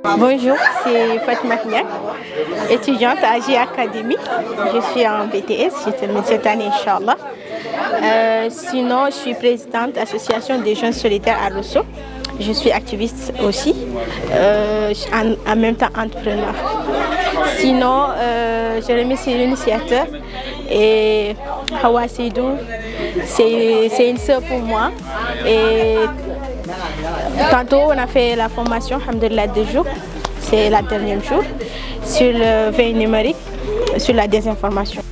Bonjour, c'est Fatima Niak, étudiante à G Academy. Je suis en BTS, je termine cette année, Inch'Allah. Sinon, je suis présidente de l'Association des jeunes solidaires à Rosso. Je suis activiste aussi, en même temps entrepreneur. Sinon, je remercie l'initiateur et Hawa Seydou, c'est une sœur pour moi. Et tantôt, on a fait la formation, alhamdoulilah, 2 jours, c'est le dernier jour, sur le veille numérique, sur la désinformation.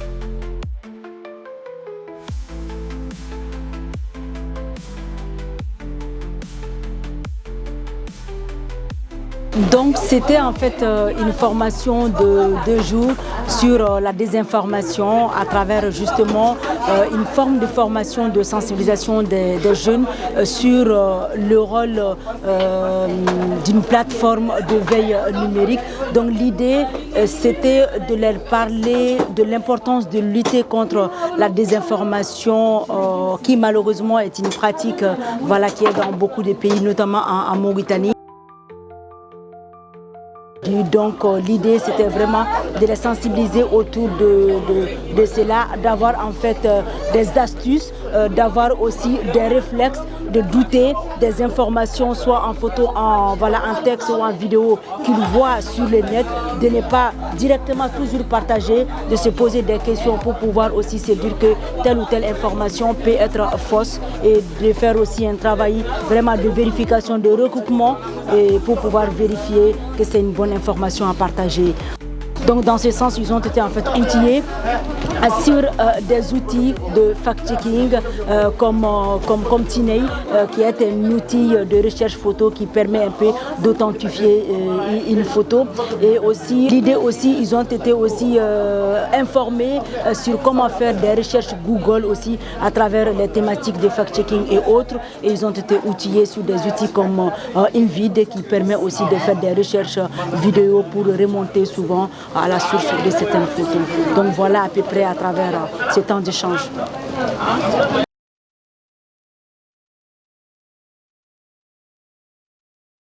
Donc c'était en fait une formation de 2 jours sur la désinformation à travers justement une forme de formation de sensibilisation des jeunes sur le rôle d'une plateforme de veille numérique. Donc l'idée c'était de leur parler de l'importance de lutter contre la désinformation qui malheureusement est une pratique qui est dans beaucoup de pays, notamment en Mauritanie. Donc l'idée c'était vraiment de les sensibiliser autour de cela, d'avoir en fait des astuces, d'avoir aussi des réflexes, de douter des informations soit en photo, en texte ou en vidéo qu'ils voient sur le net, de ne pas directement toujours partager, de se poser des questions pour pouvoir aussi se dire que telle ou telle information peut être fausse et de faire aussi un travail vraiment de vérification, de recoupement et pour pouvoir vérifier que c'est une bonne information à partager. Donc dans ce sens, ils ont été en fait outillés sur des outils de fact-checking comme Tinei, qui est un outil de recherche photo qui permet un peu d'authentifier une photo. Et aussi, l'idée aussi, ils ont été aussi informés sur comment faire des recherches Google aussi à travers les thématiques de fact-checking et autres. Et ils ont été outillés sur des outils comme InVid qui permet aussi de faire des recherches vidéo pour remonter souvent à la source de certaines photos. Donc voilà à peu près à travers ce temps d'échange.